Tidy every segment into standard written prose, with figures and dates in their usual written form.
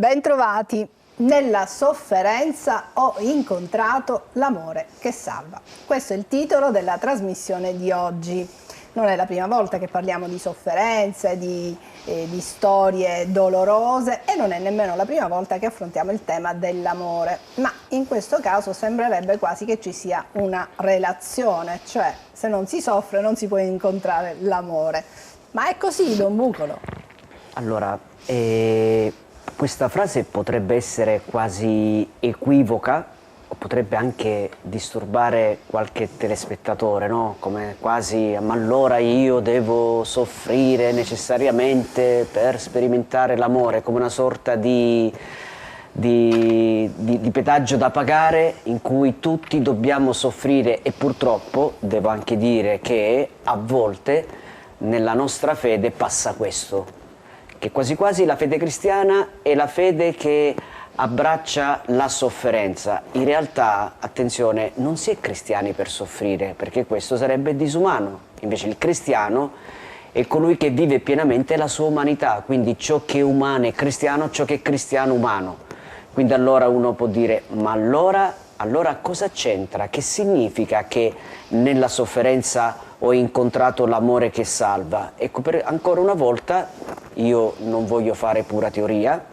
Bentrovati. Nella sofferenza ho incontrato l'amore che salva. Questo è il titolo della trasmissione di oggi. Non è la prima volta che parliamo di sofferenze, di storie dolorose e non è nemmeno la prima volta che affrontiamo il tema dell'amore. Ma in questo caso sembrerebbe quasi che ci sia una relazione, cioè se non si soffre non si può incontrare l'amore. Ma è così, Don Bucolo? Allora, questa frase potrebbe essere quasi equivoca o potrebbe anche disturbare qualche telespettatore, no? Come quasi, ma allora io devo soffrire necessariamente per sperimentare l'amore, come una sorta di pedaggio da pagare in cui tutti dobbiamo soffrire. E purtroppo devo anche dire che a volte nella nostra fede passa questo, che quasi quasi la fede cristiana è la fede che abbraccia la sofferenza. In realtà, attenzione, non si è cristiani per soffrire, perché questo sarebbe disumano. Invece il cristiano è colui che vive pienamente la sua umanità, quindi ciò che è umano è cristiano, ciò che è cristiano umano. Quindi allora uno può dire, ma allora cosa c'entra? Che significa che nella sofferenza ho incontrato l'amore che salva? Ecco, ancora una volta io non voglio fare pura teoria,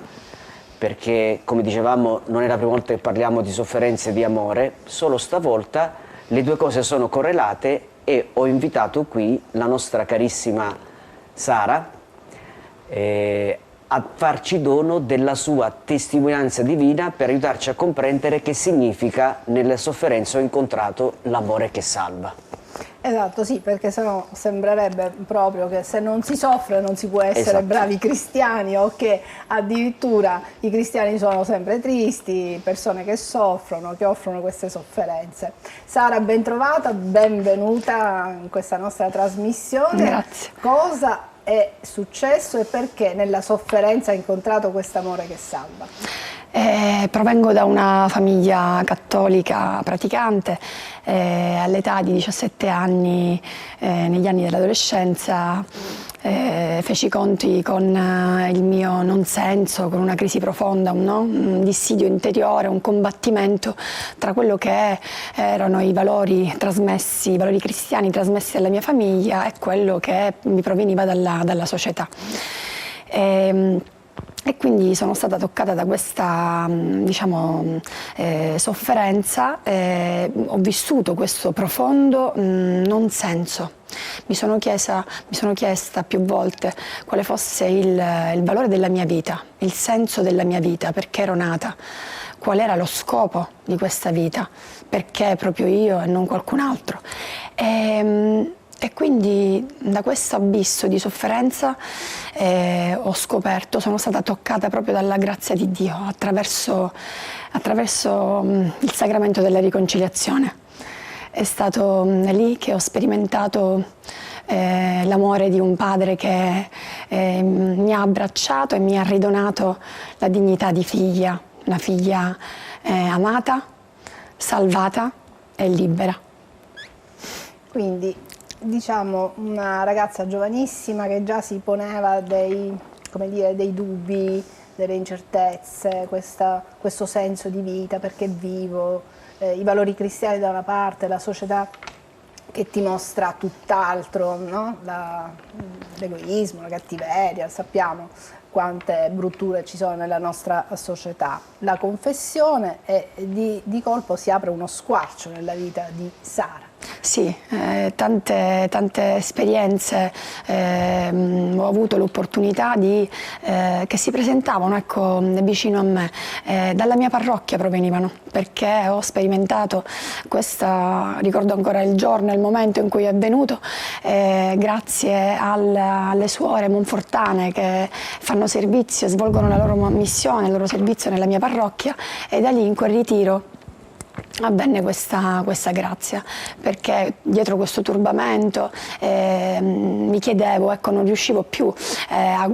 perché come dicevamo non è la prima volta che parliamo di sofferenze e di amore, solo stavolta le due cose sono correlate e ho invitato qui la nostra carissima Sara a farci dono della sua testimonianza divina per aiutarci a comprendere che significa nelle sofferenze ho incontrato l'amore che salva. Esatto, sì, perché sennò sembrerebbe proprio che se non si soffre non si può essere bravi cristiani, o che addirittura i cristiani sono sempre tristi, persone che soffrono, che offrono queste sofferenze. Sara, ben trovata, benvenuta in questa nostra trasmissione. Grazie. Cosa è successo e perché nella sofferenza hai incontrato questo amore che salva? Provengo da una famiglia cattolica praticante, all'età di 17 anni, negli anni dell'adolescenza, feci i conti con il mio non senso, con una crisi profonda, un dissidio interiore, un combattimento tra quello che erano i valori trasmessi, i valori cristiani trasmessi dalla mia famiglia e quello che mi proveniva dalla società. E quindi sono stata toccata da questa, sofferenza, ho vissuto questo profondo non senso. Mi sono chiesta più volte quale fosse il valore della mia vita, il senso della mia vita, perché ero nata, qual era lo scopo di questa vita, perché proprio io e non qualcun altro. E quindi da questo abisso di sofferenza ho scoperto, sono stata toccata proprio dalla grazia di Dio attraverso il sacramento della riconciliazione. È stato lì che ho sperimentato l'amore di un padre che mi ha abbracciato e mi ha ridonato la dignità di figlia, una figlia amata, salvata e libera. Quindi diciamo una ragazza giovanissima che già si poneva dei dubbi, delle incertezze, questo senso di vita, perché vivo, i valori cristiani da una parte, la società che ti mostra tutt'altro, no? L'egoismo, la cattiveria, sappiamo quante brutture ci sono nella nostra società. La confessione e di colpo si apre uno squarcio nella vita di Sara. Sì, tante esperienze ho avuto l'opportunità che si presentavano, ecco, vicino a me, dalla mia parrocchia provenivano, perché ho sperimentato ricordo ancora il giorno e il momento in cui è avvenuto, grazie alle suore monfortane che fanno servizio, svolgono la loro missione, il loro servizio nella mia parrocchia, e da lì in quel ritiro avvenne questa grazia, perché dietro questo turbamento mi chiedevo, ecco, non riuscivo più a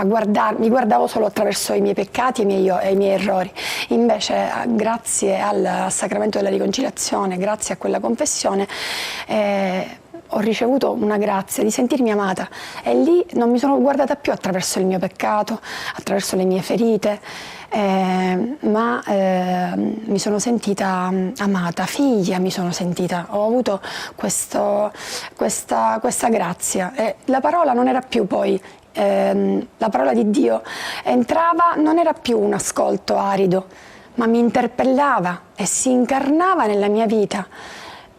guardarmi, mi guardavo solo attraverso i miei peccati e i miei errori. Invece grazie al sacramento della riconciliazione, grazie a quella confessione, ho ricevuto una grazia di sentirmi amata e lì non mi sono guardata più attraverso il mio peccato, attraverso le mie ferite, ma mi sono sentita amata, figlia mi sono sentita, ho avuto questa grazia. E la parola non era più poi, la parola di Dio entrava, non era più un ascolto arido, ma mi interpellava e si incarnava nella mia vita.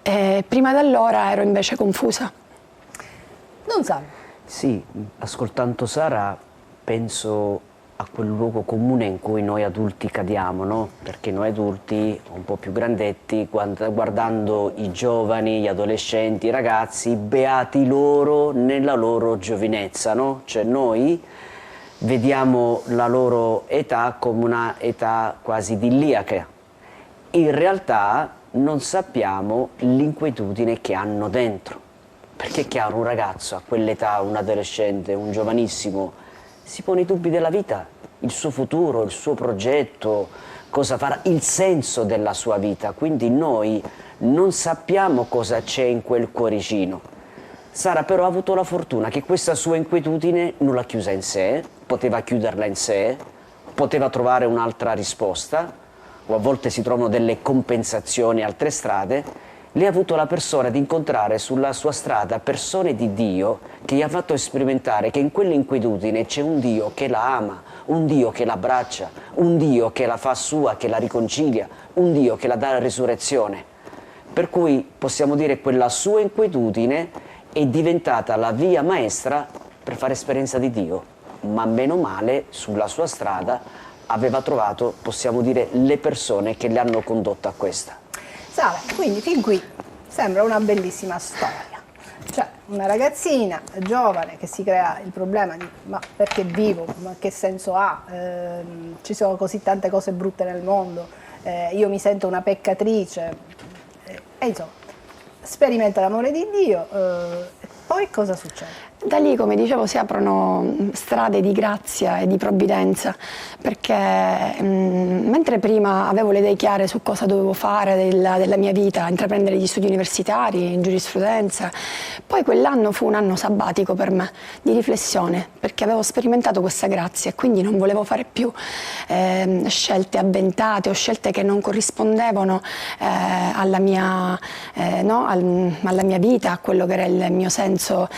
Prima da allora ero invece confusa. Non sa. Sì, ascoltando Sara penso a quel luogo comune in cui noi adulti cadiamo, no? Perché noi adulti, un po' più grandetti, guardando i giovani, gli adolescenti, i ragazzi, beati loro nella loro giovinezza, no? Cioè noi vediamo la loro età come una età quasi idilliaca. In realtà non sappiamo l'inquietudine che hanno dentro. Perché è chiaro, un ragazzo a quell'età, un adolescente, un giovanissimo, si pone i dubbi della vita, il suo futuro, il suo progetto, cosa farà, il senso della sua vita. Quindi noi non sappiamo cosa c'è in quel cuoricino. Sara però ha avuto la fortuna che questa sua inquietudine non l'ha chiusa in sé, poteva chiuderla in sé, poteva trovare un'altra risposta, o a volte si trovano delle compensazioni, altre strade. Lei ha avuto la persona di incontrare sulla sua strada persone di Dio che gli ha fatto sperimentare che in quell'inquietudine c'è un Dio che la ama, un Dio che l'abbraccia, un Dio che la fa sua, che la riconcilia, un Dio che la dà la risurrezione. Per cui possiamo dire che quella sua inquietudine è diventata la via maestra per fare esperienza di Dio, ma meno male sulla sua strada aveva trovato, possiamo dire, le persone che le hanno condotto a questa. Sara, quindi fin qui sembra una bellissima storia. Cioè, una ragazzina giovane che si crea il problema di ma perché vivo, ma che senso ha, ci sono così tante cose brutte nel mondo, io mi sento una peccatrice, e insomma, sperimenta l'amore di Dio, e poi cosa succede? Da lì, come dicevo, si aprono strade di grazia e di provvidenza, perché mentre prima avevo le idee chiare su cosa dovevo fare della mia vita, intraprendere gli studi universitari in giurisprudenza, poi quell'anno fu un anno sabbatico per me, di riflessione, perché avevo sperimentato questa grazia e quindi non volevo fare più scelte avventate o scelte che non corrispondevano alla mia vita, a quello che era il mio senso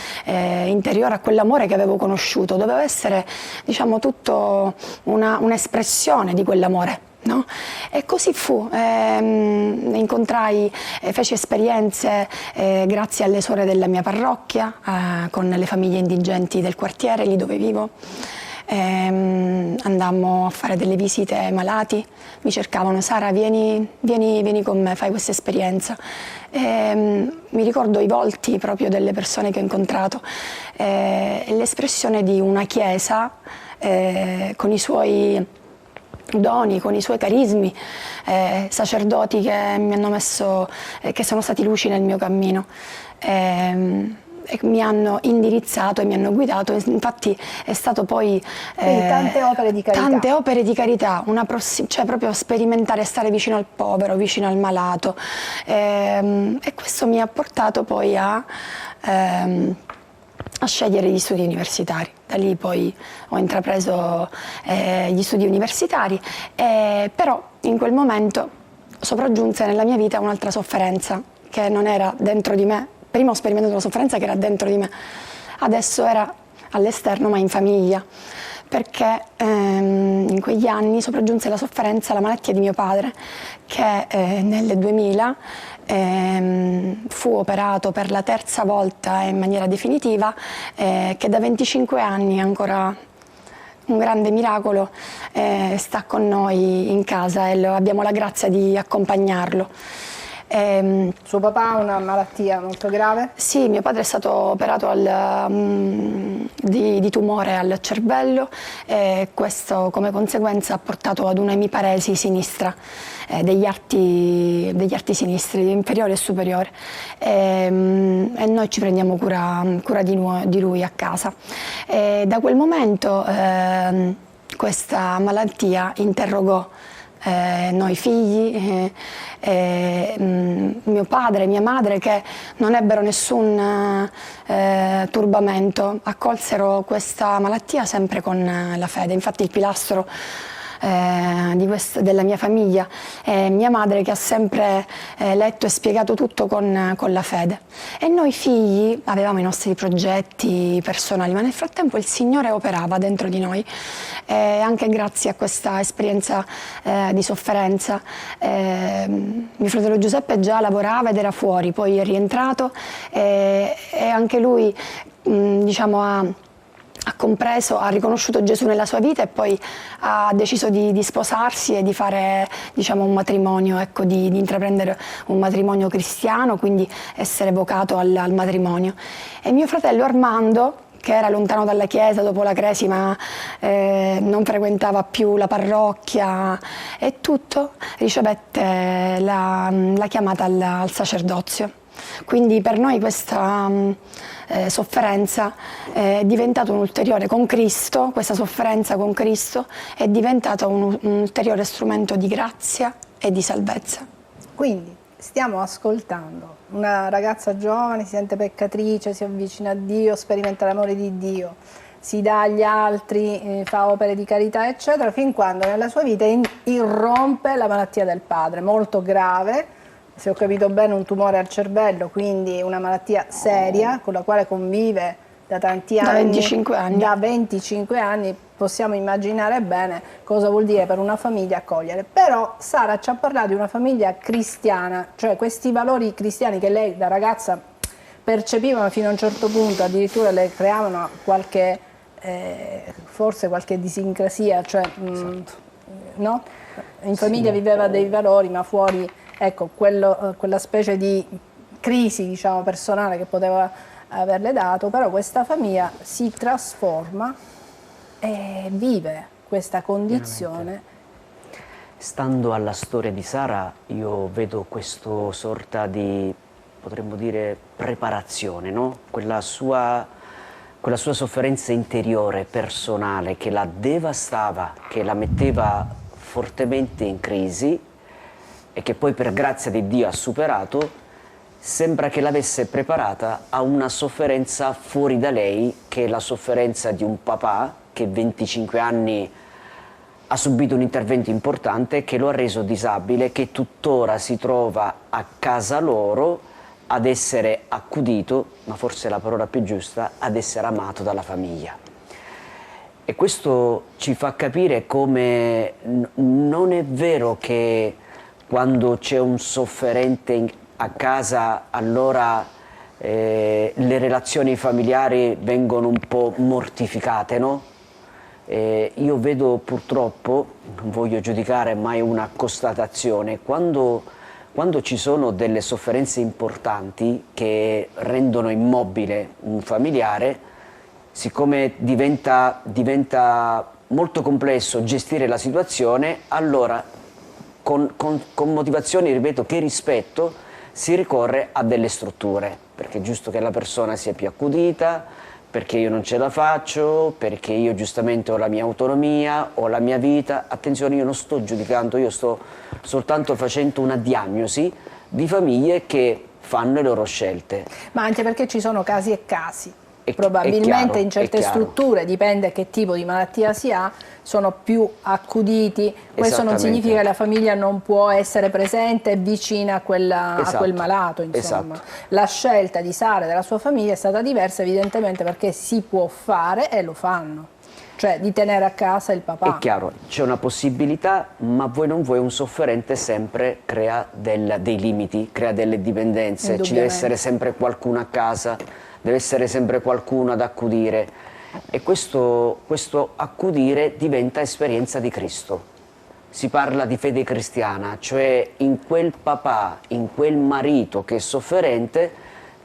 interiore, a quell'amore che avevo conosciuto. Doveva essere, diciamo, tutto un'espressione di quell'amore. No? E così fu, feci esperienze grazie alle suore della mia parrocchia, con le famiglie indigenti del quartiere, lì dove vivo. Andammo a fare delle visite ai malati, mi cercavano: Sara, vieni con me, fai questa esperienza. Mi ricordo i volti proprio delle persone che ho incontrato, l'espressione di una chiesa con i suoi doni, con i suoi carismi, sacerdoti che mi hanno che sono stati luci nel mio cammino. E mi hanno indirizzato e mi hanno guidato, infatti è stato poi tante opere di carità. Tante opere di carità, cioè proprio sperimentare, stare vicino al povero, vicino al malato, e questo mi ha portato poi a scegliere gli studi universitari. Da lì poi ho intrapreso gli studi universitari, però in quel momento sopraggiunse nella mia vita un'altra sofferenza che non era dentro di me. Prima ho sperimentato una sofferenza che era dentro di me, adesso era all'esterno ma in famiglia, perché in quegli anni sopraggiunse la sofferenza, la malattia di mio padre, che nel 2000 fu operato per la terza volta in maniera definitiva, che da 25 anni ancora un grande miracolo, sta con noi in casa e abbiamo la grazia di accompagnarlo. Suo papà ha una malattia molto grave? Sì, mio padre è stato operato di tumore al cervello e questo come conseguenza ha portato ad una emiparesi sinistra degli arti sinistri, inferiore e superiore, e noi ci prendiamo cura di lui a casa. Da quel momento questa malattia interrogò noi figli, mio padre e mia madre, che non ebbero nessun turbamento, accolsero questa malattia sempre con la fede. Infatti il pilastro della mia famiglia è mia madre, che ha sempre letto e spiegato tutto con la fede. E noi figli avevamo i nostri progetti personali, ma nel frattempo il Signore operava dentro di noi, e anche grazie a questa esperienza di sofferenza mio fratello Giuseppe già lavorava ed era fuori, poi è rientrato e anche lui diciamo ha compreso, ha riconosciuto Gesù nella sua vita, e poi ha deciso di sposarsi e di fare, diciamo, un matrimonio, ecco, di intraprendere un matrimonio cristiano, quindi essere vocato al matrimonio. E mio fratello Armando, che era lontano dalla chiesa dopo la cresima, non frequentava più la parrocchia e tutto, ricevette la chiamata al sacerdozio. Quindi per noi questa sofferenza è diventata un ulteriore, con Cristo, questa sofferenza con Cristo è diventata un ulteriore strumento di grazia e di salvezza. Quindi stiamo ascoltando una ragazza giovane, si sente peccatrice, si avvicina a Dio, sperimenta l'amore di Dio, si dà agli altri, fa opere di carità, eccetera, fin quando nella sua vita irrompe la malattia del padre, molto grave. Se ho capito bene, un tumore al cervello, quindi una malattia seria con la quale convive da tanti anni. Da 25 anni. Da 25 anni, possiamo immaginare bene cosa vuol dire per una famiglia accogliere. Però Sara ci ha parlato di una famiglia cristiana, cioè questi valori cristiani che lei da ragazza percepiva fino a un certo punto, addirittura le creavano qualche, forse qualche idiosincrasia, cioè esatto. no? In famiglia viveva dei valori, ma fuori, ecco, quella specie di crisi, diciamo, personale che poteva averle dato, però questa famiglia si trasforma e vive questa condizione. Veramente. Stando alla storia di Sara, io vedo questo sorta di, potremmo dire, preparazione, no? Quella sua sofferenza interiore, personale, che la devastava, che la metteva fortemente in crisi, e che poi per grazia di Dio ha superato, sembra che l'avesse preparata a una sofferenza fuori da lei, che è la sofferenza di un papà che 25 anni ha subito un intervento importante che lo ha reso disabile, che tuttora si trova a casa loro ad essere accudito, ma forse è la parola più giusta, ad essere amato dalla famiglia. E questo ci fa capire come non è vero che quando c'è un sofferente a casa, allora le relazioni familiari vengono un po' mortificate, no? Io vedo purtroppo, non voglio giudicare, ma è una constatazione, quando ci sono delle sofferenze importanti che rendono immobile un familiare, siccome diventa molto complesso gestire la situazione, allora con motivazioni, ripeto, che rispetto, si ricorre a delle strutture, perché è giusto che la persona sia più accudita, perché io non ce la faccio, perché io giustamente ho la mia autonomia, ho la mia vita. Attenzione, io non sto giudicando, io sto soltanto facendo una diagnosi di famiglie che fanno le loro scelte. Ma anche perché ci sono casi e casi. Probabilmente in certe strutture, dipende che tipo di malattia si ha, sono più accuditi. Questo non significa che la famiglia non può essere presente e vicina a quel malato, insomma. Esatto. La scelta di Sara e della sua famiglia è stata diversa, evidentemente, perché si può fare e lo fanno, cioè di tenere a casa il papà. È chiaro, c'è una possibilità, ma vuoi non vuoi, un sofferente sempre crea dei limiti, crea delle dipendenze, ci deve essere sempre qualcuno a casa, deve essere sempre qualcuno ad accudire, e questo accudire diventa esperienza di Cristo. Si parla di fede cristiana, cioè in quel papà, in quel marito che è sofferente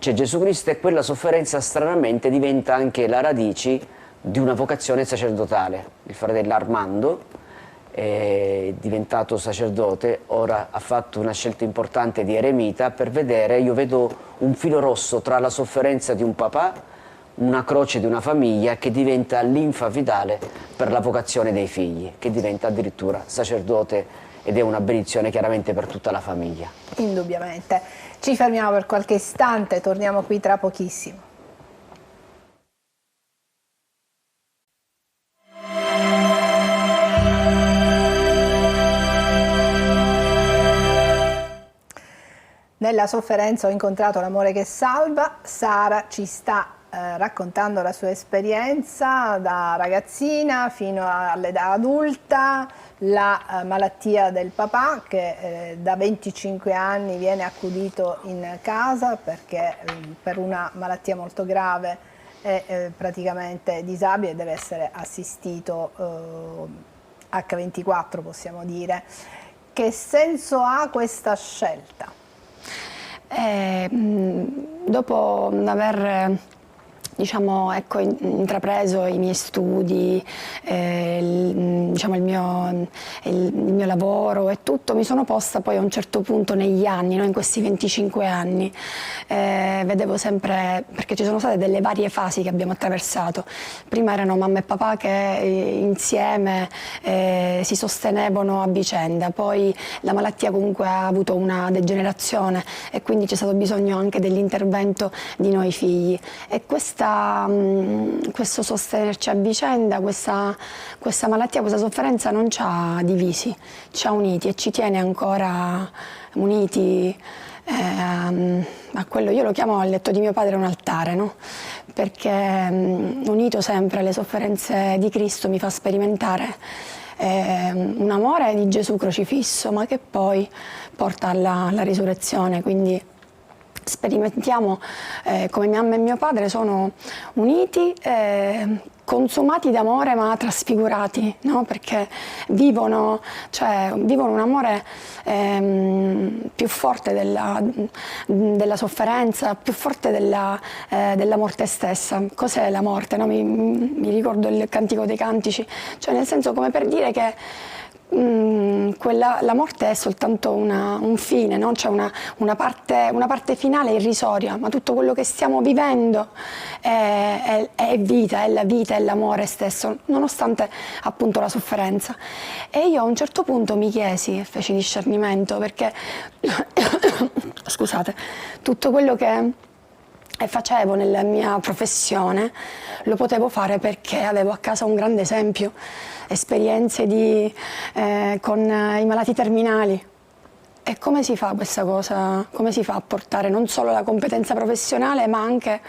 c'è Gesù Cristo, e quella sofferenza stranamente diventa anche la radice di una vocazione sacerdotale. Il fratello Armando è diventato sacerdote, ora ha fatto una scelta importante di eremita, per vedere, io vedo un filo rosso tra la sofferenza di un papà, una croce di una famiglia, che diventa linfa vitale per la vocazione dei figli, che diventa addirittura sacerdote ed è una benedizione chiaramente per tutta la famiglia. Indubbiamente. Ci fermiamo per qualche istante, torniamo qui tra pochissimo. Nella sofferenza ho incontrato l'amore che salva. Sara ci sta raccontando la sua esperienza da ragazzina fino all'età adulta, la malattia del papà che da 25 anni viene accudito in casa perché per una malattia molto grave è praticamente disabile e deve essere assistito H24, possiamo dire. Che senso ha questa scelta? Dopo aver ecco, intrapreso i miei studi, il mio lavoro e tutto, mi sono posta poi a un certo punto negli anni, no, in questi 25 anni, vedevo sempre, perché ci sono state delle varie fasi che abbiamo attraversato. Prima erano mamma e papà che insieme si sostenevano a vicenda, poi la malattia comunque ha avuto una degenerazione e quindi c'è stato bisogno anche dell'intervento di noi figli. E questo sostenerci a vicenda, questa malattia, questa sofferenza non ci ha divisi, ci ha uniti e ci tiene ancora uniti a quello, io lo chiamo al letto di mio padre un altare, no? Perché unito sempre alle sofferenze di Cristo mi fa sperimentare un amore di Gesù crocifisso, ma che poi porta alla risurrezione, quindi sperimentiamo come mia mamma e mio padre sono uniti, consumati d'amore ma trasfigurati, no? Perché vivono un amore più forte della sofferenza, più forte della morte stessa. Cos'è la morte? No? Mi ricordo il Cantico dei Cantici, cioè nel senso come per dire che la morte è soltanto un fine, no? C'è una parte finale irrisoria, ma tutto quello che stiamo vivendo è vita, è la vita, è l'amore stesso, nonostante appunto la sofferenza. E io a un certo punto mi chiesi e feci discernimento, perché scusate, tutto quello che facevo nella mia professione lo potevo fare perché avevo a casa un grande esempio, esperienze con i malati terminali. E come si fa questa cosa? Come si fa a portare non solo la competenza professionale ma anche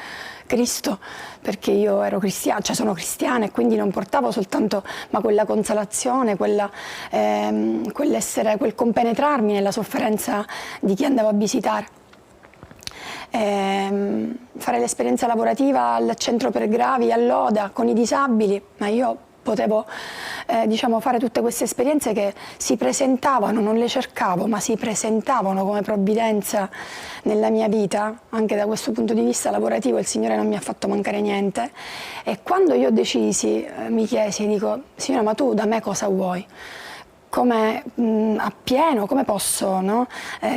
Cristo? Perché io ero cristiana, cioè sono cristiana, e quindi non portavo soltanto quella consolazione, quel compenetrarmi nella sofferenza di chi andavo a visitare. Fare l'esperienza lavorativa al centro per gravi, a Loda, con i disabili, ma io potevo fare tutte queste esperienze che si presentavano, non le cercavo, ma si presentavano come provvidenza nella mia vita. Anche da questo punto di vista lavorativo il Signore non mi ha fatto mancare niente. E quando io decisi, mi chiesi, dico: Signore, ma tu da me cosa vuoi? Come appieno, come posso, no?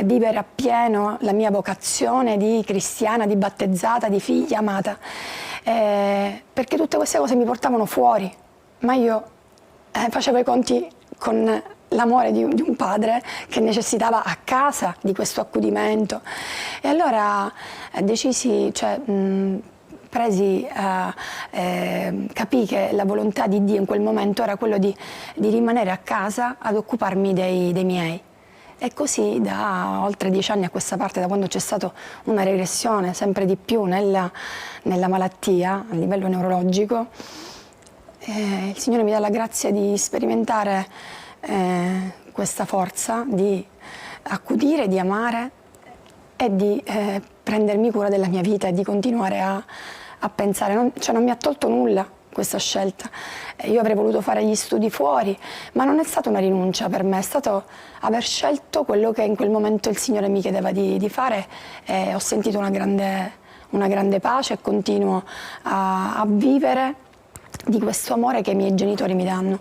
Vivere appieno la mia vocazione di cristiana, di battezzata, di figlia amata, perché tutte queste cose mi portavano fuori, ma io facevo i conti con l'amore di un padre che necessitava a casa di questo accudimento. E allora decisi, capii che la volontà di Dio in quel momento era quello di rimanere a casa ad occuparmi dei miei. E così da oltre 10 anni a questa parte, da quando c'è stata una regressione sempre di più nella malattia a livello neurologico, il Signore mi dà la grazia di sperimentare questa forza di accudire, di amare e di prendermi cura della mia vita e di continuare a pensare. Non mi ha tolto nulla questa scelta. Io avrei voluto fare gli studi fuori, ma non è stata una rinuncia per me, è stato aver scelto quello che in quel momento il Signore mi chiedeva di fare, e ho sentito una grande pace e continuo a vivere di questo amore che i miei genitori mi danno.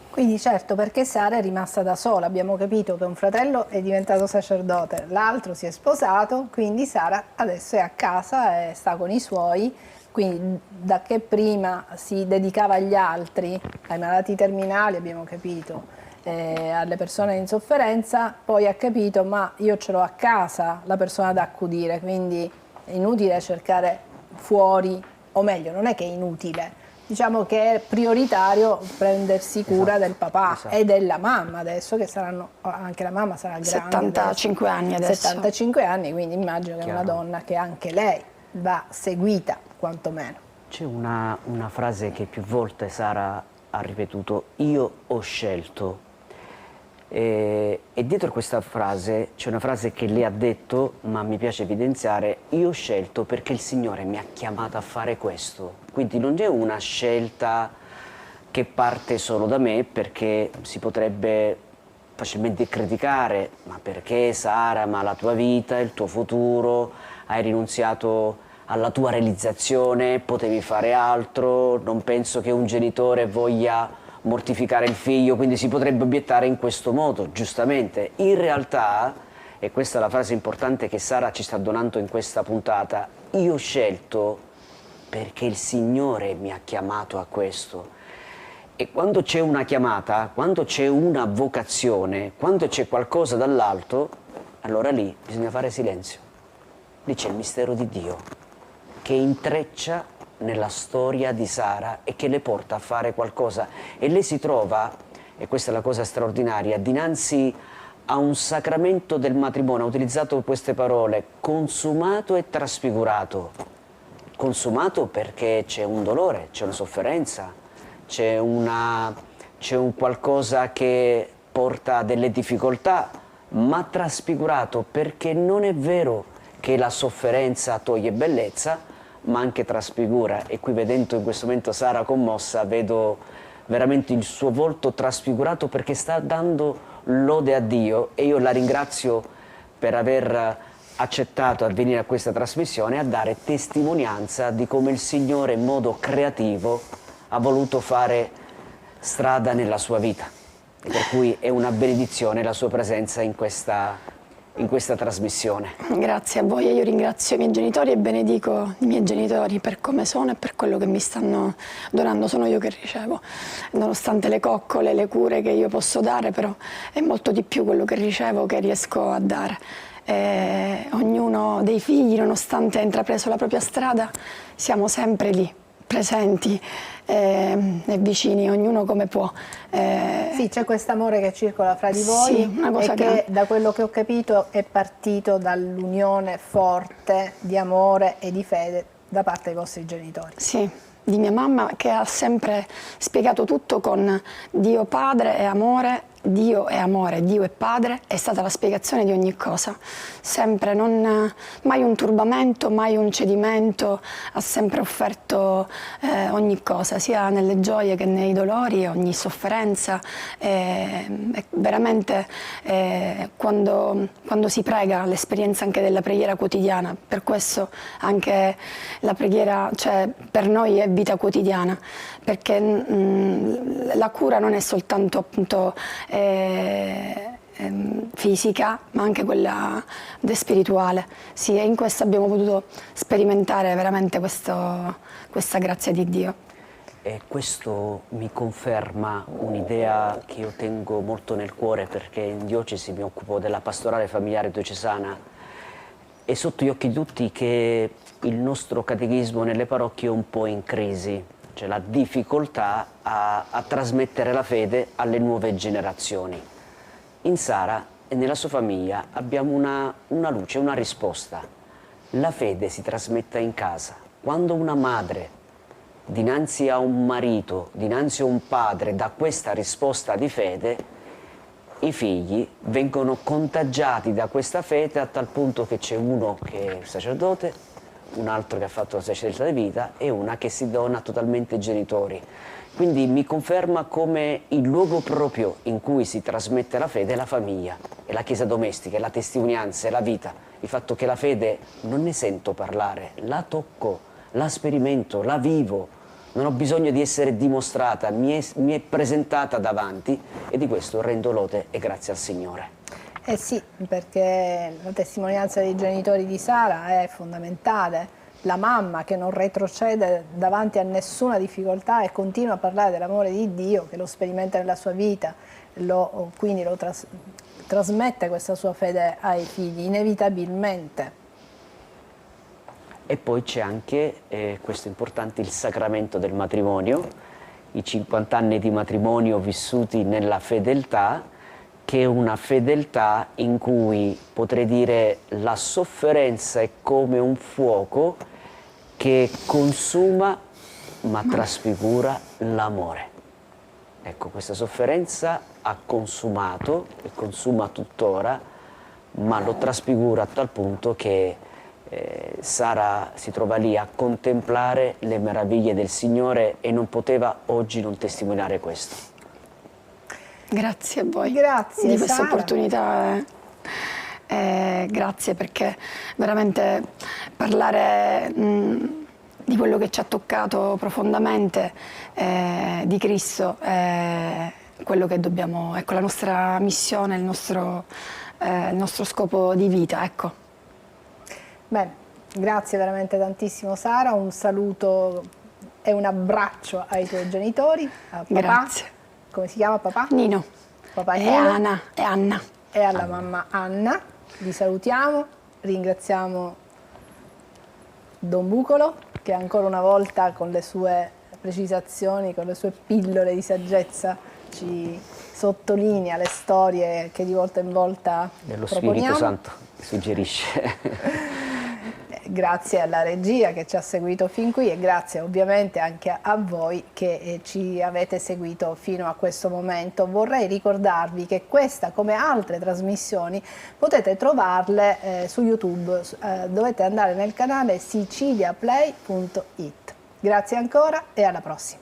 Quindi certo, perché Sara è rimasta da sola, abbiamo capito che un fratello è diventato sacerdote, l'altro si è sposato, quindi Sara adesso è a casa e sta con i suoi, quindi da che prima si dedicava agli altri, ai malati terminali abbiamo capito, alle persone in sofferenza, poi ha capito ma io ce l'ho a casa la persona da accudire, quindi è inutile cercare fuori, o meglio non è che è inutile, diciamo che è prioritario prendersi cura del papà e della mamma adesso, che saranno, anche la mamma sarà grande, 75 anni adesso. 75 anni, quindi immagino che è una donna che anche lei va seguita quantomeno. C'è una frase che più volte Sara ha ripetuto: io ho scelto. E dietro questa frase c'è una frase che lei ha detto, ma mi piace evidenziare: io ho scelto perché il Signore mi ha chiamato a fare questo. Quindi non è una scelta che parte solo da me, perché si potrebbe facilmente criticare: ma perché Sara, ma la tua vita, il tuo futuro, hai rinunziato alla tua realizzazione, potevi fare altro, non penso che un genitore voglia mortificare il figlio, quindi si potrebbe obiettare in questo modo, giustamente. In realtà, e questa è la frase importante che Sara ci sta donando in questa puntata, io ho scelto perché il Signore mi ha chiamato a questo. E quando c'è una chiamata, quando c'è una vocazione, quando c'è qualcosa dall'alto, allora lì bisogna fare silenzio. Lì c'è il mistero di Dio che intreccia nella storia di Sara e che le porta a fare qualcosa, e lei si trova, e questa è la cosa straordinaria, dinanzi a un sacramento del matrimonio. Ha utilizzato queste parole: consumato e trasfigurato. Consumato perché c'è un dolore, c'è una sofferenza, c'è un qualcosa che porta a delle difficoltà, ma trasfigurato perché non è vero che la sofferenza toglie bellezza, ma anche trasfigura. E qui, vedendo in questo momento Sara commossa, vedo veramente il suo volto trasfigurato perché sta dando lode a Dio, e io la ringrazio per aver accettato di venire a questa trasmissione a dare testimonianza di come il Signore in modo creativo ha voluto fare strada nella sua vita, e per cui è una benedizione la sua presenza in questa trasmissione. Grazie a voi, e io ringrazio i miei genitori e benedico i miei genitori per come sono e per quello che mi stanno donando. Sono io che ricevo, nonostante le coccole, le cure che io posso dare, però è molto di più quello che ricevo che riesco a dare. Ognuno dei figli, nonostante ha intrapreso la propria strada, siamo sempre lì, presenti e vicini, ognuno come può. Sì, c'è questo amore che circola fra di voi, sì, una cosa e che da quello che ho capito è partito dall'unione forte di amore e di fede da parte dei vostri genitori. Sì, di mia mamma, che ha sempre spiegato tutto con Dio Padre e amore. Dio è amore, Dio è Padre, è stata la spiegazione di ogni cosa, sempre, mai un turbamento, mai un cedimento, ha sempre offerto ogni cosa, sia nelle gioie che nei dolori, ogni sofferenza. Veramente quando si prega, l'esperienza anche della preghiera quotidiana, per questo anche la preghiera, cioè, per noi è vita quotidiana, perché la cura non è soltanto appunto fisica, ma anche quella spirituale. Sì, e in questo abbiamo potuto sperimentare veramente questa grazia di Dio. E questo mi conferma un'idea che io tengo molto nel cuore, perché in diocesi mi occupo della pastorale familiare diocesana, e sotto gli occhi di tutti che il nostro catechismo nelle parrocchie è un po' in crisi. C'è la difficoltà a trasmettere la fede alle nuove generazioni. In Sara e nella sua famiglia abbiamo una luce, una risposta. La fede si trasmette in casa. Quando una madre, dinanzi a un marito, dinanzi a un padre, dà questa risposta di fede, i figli vengono contagiati da questa fede, a tal punto che c'è uno che è sacerdote, un altro che ha fatto la sacerdoza di vita e una che si dona totalmente ai genitori. Quindi mi conferma come il luogo proprio in cui si trasmette la fede è la famiglia, è la chiesa domestica, è la testimonianza, è la vita. Il fatto che la fede non ne sento parlare, la tocco, la sperimento, la vivo, non ho bisogno di essere dimostrata, mi è presentata davanti, e di questo rendo lode e grazie al Signore. Eh sì, perché la testimonianza dei genitori di Sara è fondamentale, la mamma che non retrocede davanti a nessuna difficoltà e continua a parlare dell'amore di Dio, che lo sperimenta nella sua vita, quindi lo trasmette questa sua fede ai figli, inevitabilmente. E poi c'è anche, questo è importante, il sacramento del matrimonio, i 50 anni di matrimonio vissuti nella fedeltà, che è una fedeltà in cui potrei dire la sofferenza è come un fuoco che consuma ma trasfigura l'amore. Ecco, questa sofferenza ha consumato e consuma tuttora, ma lo trasfigura a tal punto che Sara si trova lì a contemplare le meraviglie del Signore e non poteva oggi non testimoniare questo. Grazie a voi. Grazie, di questa Sara. opportunità. Grazie, perché veramente parlare di quello che ci ha toccato profondamente, di Cristo, è quello che dobbiamo, ecco, la nostra missione, il nostro scopo di vita, ecco. Beh, grazie veramente tantissimo Sara, un saluto e un abbraccio ai tuoi genitori, a papà. Grazie. Come si chiama papà? Nino. Papà E Nino. Anna. E alla mamma Anna. Vi salutiamo, ringraziamo Don Bucolo che ancora una volta con le sue precisazioni, con le sue pillole di saggezza ci sottolinea le storie che di volta in volta Dello proponiamo. Spirito Santo suggerisce. Grazie alla regia che ci ha seguito fin qui e grazie ovviamente anche a voi che ci avete seguito fino a questo momento. Vorrei ricordarvi che questa, come altre trasmissioni, potete trovarle su YouTube, dovete andare nel canale siciliaplay.it. Grazie ancora e alla prossima.